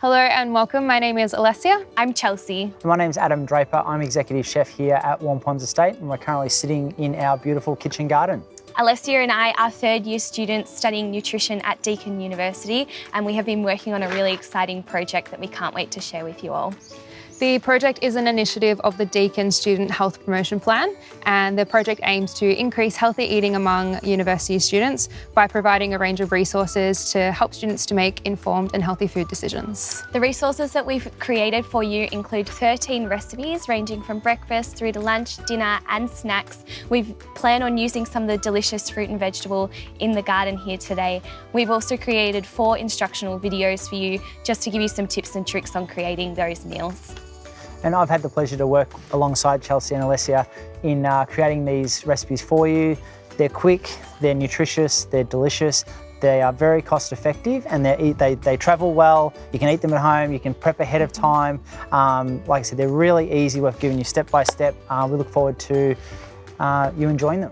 Hello and welcome. My name is Alessia. I'm Chelsea. My name's Adam Draper. I'm Executive Chef here at Warm Ponds Estate, and we're currently sitting in our beautiful kitchen garden. Alessia and I are third year students studying nutrition at Deakin University, and we have been working on a really exciting project that we can't wait to share with you all. The project is an initiative of the Deakin Student Health Promotion Plan, and the project aims to increase healthy eating among university students by providing a range of resources to help students to make informed and healthy food decisions. The resources that we've created for you include 13 recipes ranging from breakfast through to lunch, dinner and snacks. We've planned on using some of the delicious fruit and vegetable in the garden here today. We've also created 4 instructional videos for you just to give you some tips and tricks on creating those meals. And I've had the pleasure to work alongside Chelsea and Alessia in creating these recipes for you. They're quick, they're nutritious, they're delicious, they are very cost effective, and they travel well. You can eat them at home, you can prep ahead of time. Like I said, they're really easy. We've given you step by step. We look forward to you enjoying them.